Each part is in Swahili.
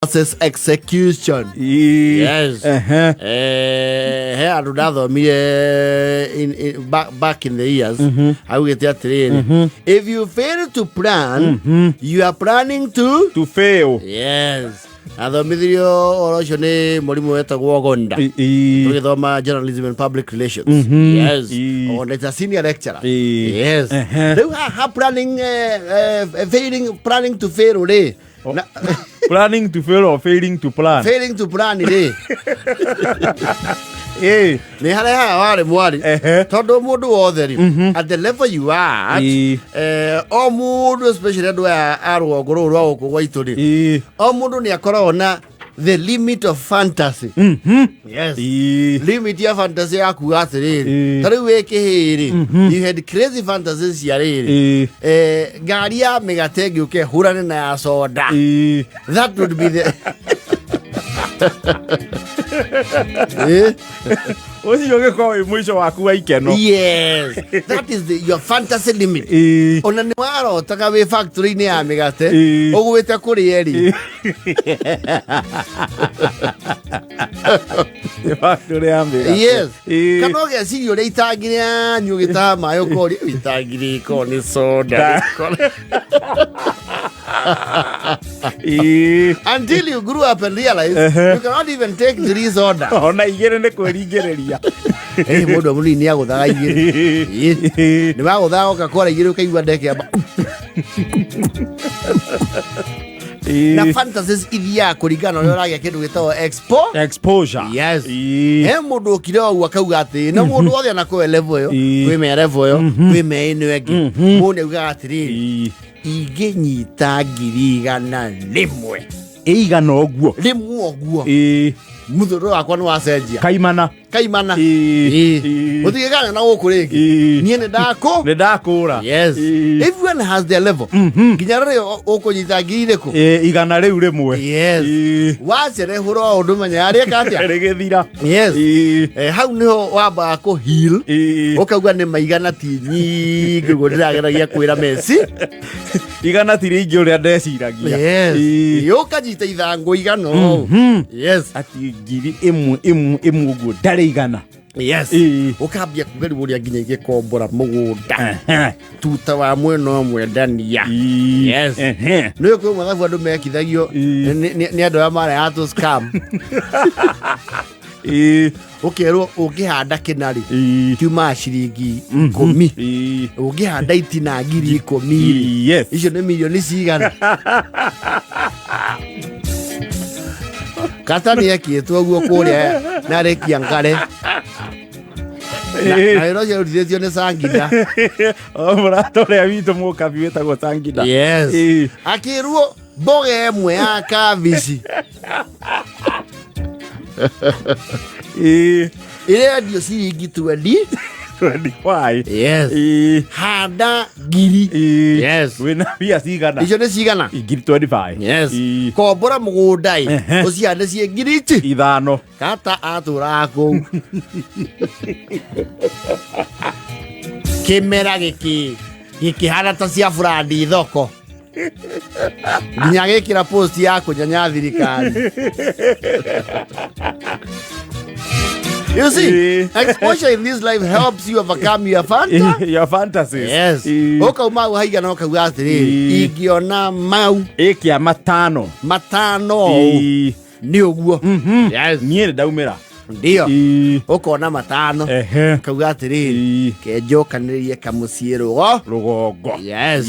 versus execution. Yes. Another back in the years. I will get that training. If you fail to plan, you are planning to fail. Yes. Athomithio orocio ni murimu wetagwo Gonda. Tugithoma journalism and public relations. Yes. On a senior lecturer. Yes. They are planning planning to fail re. Planning to fail or failing to plan? Failing to plan re. Ni hare wale mwari todo mundu wothe at the level you are at o mundu especially adu arwo ngoro rwa gukugwa ituri o mundu ni akorwo na the limit of fantasy. Yes. Limit ya fantasy yaku atiriri tari wekihiri you had crazy fantasies ya riri ngari ya migate ngiuke hurane na ya soda. That would be the Yes, that is your fantasy limit. Ona ni waro taka we factory ni ya migate ogwete kuri eri factory ya migate. Yes, kana oge sirio le itagire nyu gita mayo kori itagire ko ni soda. Until you grew up and realize you cannot even take 3 soda. Ona igere ne kwerigereria. Mundu muri ni aguthaga igere. Ni baguthaga Coca-Cola igere ukaigua ndeke aba. Na fantasies idia kuringana na uragia kindu gitawo exposure. Yes. Mundu ukire o akauga ati na mundu othe na ko level yo kwi me level yo kwi me ino egi mundu uga atiri igenyita ngirigana rimwe igana oguo muthuro akwa ni wacenjia kaimana utigana na gukuringi nie ni ndakura. Yes. Everyone has their level. Nginya rire ukunyita ngiri ku igana riu rimwe. Yes. Wacere huro undu menya ari katia rigithira. Yes. Hau niho wamba ku heal ukauga ni maigana ti nyingi gudirageragia kwira Messi igana ti ringi uria ndeciragia. Yes. Ukanyita ithangu igano. Yes. Ati ngiri imwe guo ndari igana. Yes. Ukambia kugeria nginya igikombora mugunda tuta wa mweno mwendania. Yes. Niwe kwa mathabu andu mekithagio ni andu ya mara ya to scam. Ukero ukihanda kinari kiuma ciringi 10 ukihanda itina ngiri 10. Yes. Icio ni milioni cigana. Katani yekitwo guo kuria na rekia ngare na iroje utithio ni Sangida murato ria witu mukabi wetagwo Sangida. Yes. Akirwo mboga emwe ya kabici ile ndio ciringi 25. Yes. Handa ngiri. Yes. Wena bia cigana. Icio ni cigana ngiri 25. Yes. Kombora mugunda uciande cie ngiri 5 kata atura ku kimera giki hana ta cia burandi thoko nginya gikira post ya kunyanya thirikari. You see, exposure in this life helps you overcome your fantasies. Yes. Oka mau haiga no kauga atiri ingiona mau ikia matano ni uguo. Yes. Nie ndaumira ndio ukona matano kauga atiri kenjokanirie kamucie rugongo. Yes.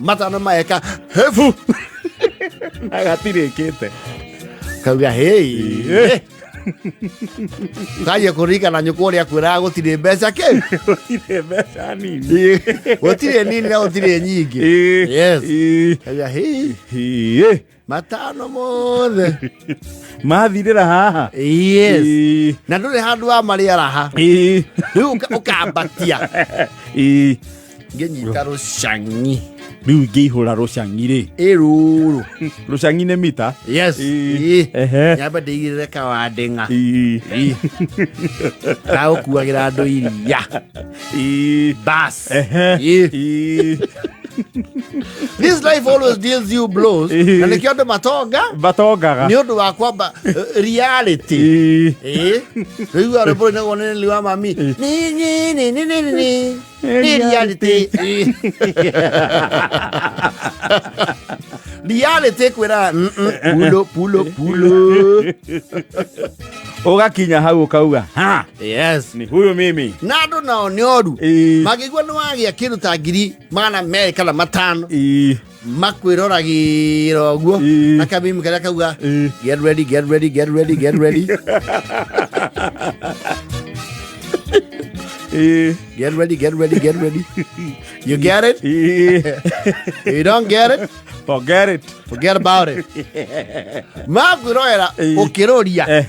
Matano maeka hefu agatirikite kauga hey kaya kurika na nyukuri akwira gutire mbeca ke gutire mbeca nini gutire nini na gutire nyingi. Yes. Kaya hey matano mothe mathirira haha. Yes. Na ndure handu wa maria raha riu ukambatia ngenyita rucangi riu ngihura rucangi ri iruru rucangi ni mita. Yes. Nyamba ndigirire kawandenga kaukuagira andu iria bas This life always deals you blows. Na nikiona Batoga. Ni odo wa kwamba reality. Hiyo hapo ni ngone liwa mami. Ni reality. Reality kwera pulo. Ogakinya hau ukauga. Ha. Yes. Ni huyo mimi. Nado nao ni odu. Magigwa no agia kindu ta ngiri mana America na matano. Makwiroragirwo oguo na kamimi karia kauga get ready. Get ready. You get it? You don't get it? Forget about it. Makwirorera ukiroria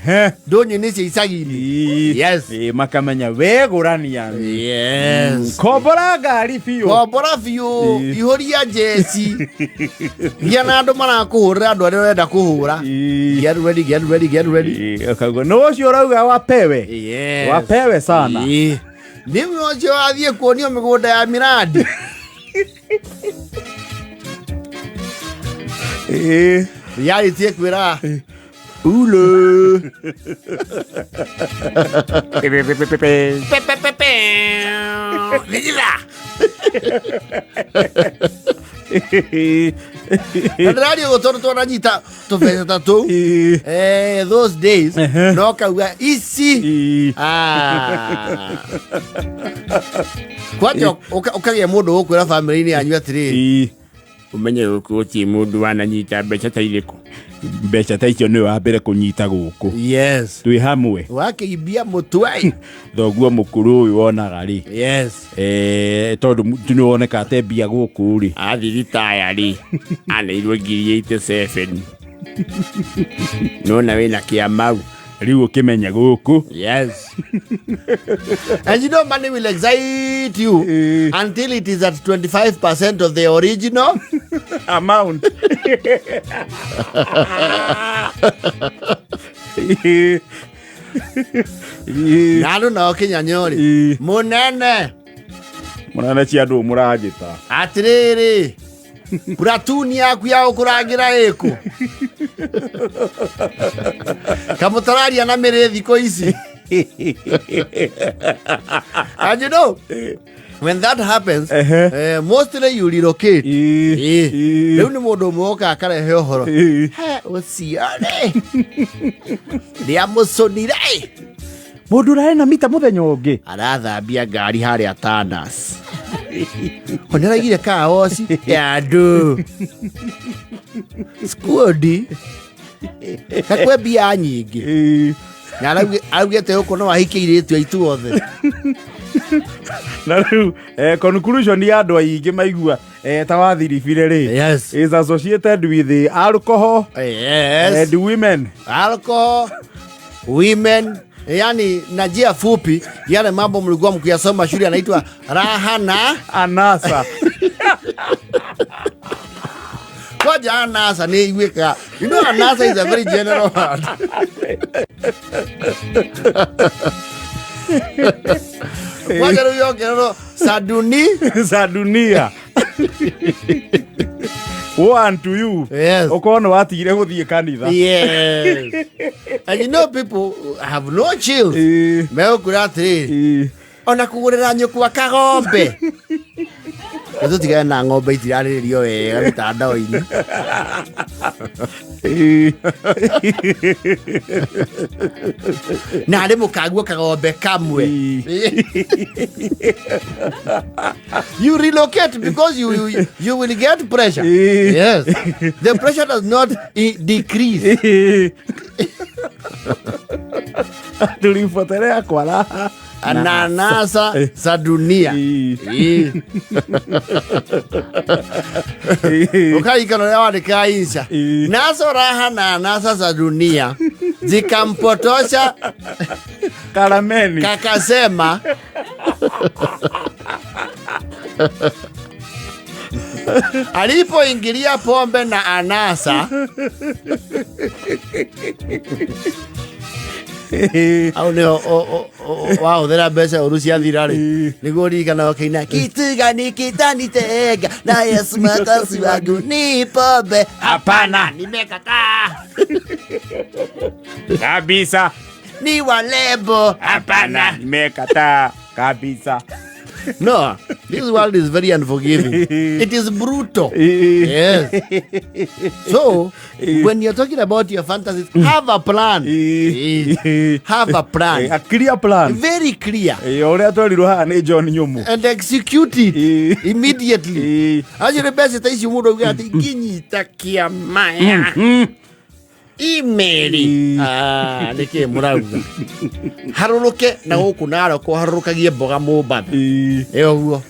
ndonyi ni icagi-ini. Yes. Makamenya wegurania. Yes. Kombora ngari biũ. Ihoria jesi. Giana andu marakuhurira andu aria urenda kuhura. Get ready. Akago no cio rauga wapewe. Yes. Wapewe sana. Nimi ocio athie kuonio migunda ya miradi. Reality kwira ulo. Radio gotono to ranyita to festa to those days no kauga isi kwaje ukagia mundu ukwira family ni anyu atiri umenye uti mundu wananyita mbeca ta iriku mbeca ta icio ni wa mbere kunyita guku. Yes. Twi hamwe wakiibia mutwai thoguo mukuru uyu wonaga ri. Yes. Tondu tunuoneka ate bia guku ri athirita ri anairwe ngiri 87 no na wina kiamau riu ukimenya guku. Yes. And you know money will excite you until it is at 25% of the original amount. Nalo na Kenyanyori munene cia andu muragita atiriri Puratuni yaku ya ukuragira eku kamutararia na mere thiko ici. And you know when that happens mostly you relocate. Leo ni mundu mwoka akarehe ohoro uciare dia musonire mundu raena mita muthenya ungi arathambia ngari haria Tandas oneraigire kaosi ya andu squad kakwe bia nyingi na augete uko no ahikeiretwe itu othe na riu conclusion ya andu aingi maigua ta wathiribire ri. Yes. Is associated with the alcohol. Yes. And women. Alcohol, women, yani najia fupi yale mambo mlikuwa mkiyasoma shule yanaitwa raha na anasa. Koja anasa ni iweka. You know anasa is a very general word. Waja ruyo kero sadunia. One to you. Yes. Okono watigire guthie kanitha. Yes. And you know people have no chills. Meo kurati. Ona kugurira nyuku wa kagombe. Ezo tiga na ngombe itiraririo wega mitandao-ini. Na ari mukagua kagombe kamwe. You relocate because you will get pressure. Yes. The pressure does not decrease. Tulipotelea kwa raha ananasa za dunia. Ukaikanolewa wandika insha nazo raha na anasa za dunia zikampotosha Karameni. Kakasema alipoingilia pombe na anasa au ne wow thera mbeca uru cia thira ri niguo ririkana ukiina kitugani kitanitega na Yesu makazi wangu ni pombe hapana nimekataa kabisa ni walebo hapana nimekataa kabisa. No, this world is very unforgiving. It is brutal. Yes. So, when you're talking about your fantasies, have a plan. Have a plan. A clear plan. Very clear. And execute it immediately. As you best say, you would have got maya. Imeri nike murauga haruruke na guku naro ko harurukagie mboga mumbathi eguo.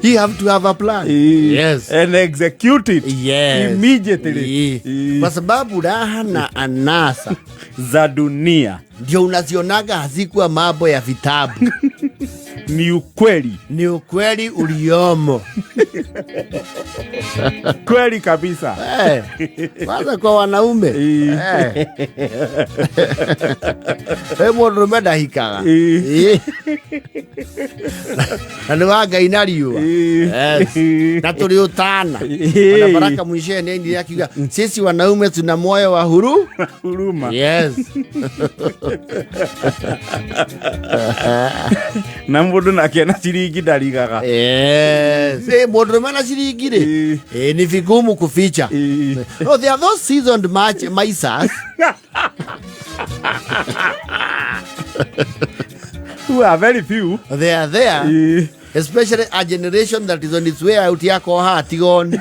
You have to have a plan. Yes. And execute it. Yes. Immediately. Kwa sababu raha na anasa za dunia ndio unazionaga hazikuwa mambo ya vitabu. Ni ukweli. Ni ukweli uliomo. Kweli kabisa. Kwanza kwa wanaume. Mundu ndahikaga. Na niwaga inariua. Na tuli utana. Na Baraka Mwishene ndiye akiga sisi wanaume tuna moyo wa huruma. Yes. Na mundu nake na ciringi ndarigaga. Yes. Mundu mana ciringi ri. Ni vigumu kuficha. Oh, there are those seasoned maisas who are very few. They are there. Especially a generation that is on its way out ya ko hatigon.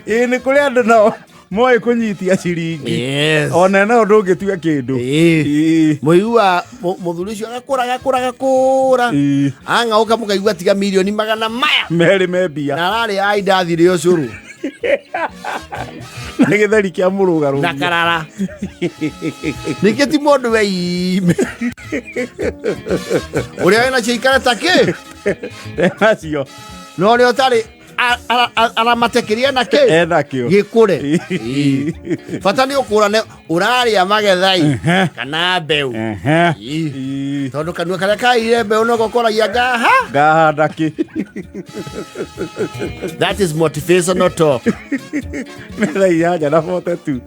Ni kuri andu nao moe kunyitia ciringi. Yes. Ona no ndungitua kindu. Muigua muthuri ucio agakura angauka mukaigua tiga milioni magana maya meri membia na rari ai ndathire ucuru na githeri kia murugaru na karara niketi mundu weime uria wena ciikara take nacio no ri utari aramatekeria na ke nakio gikure bata ni ukurane uraria magethai kana mbeu tondu kanua karia kaire mbeu no gokoragia ngaha ndaki. That is motivational talk. Mera ya jana 42.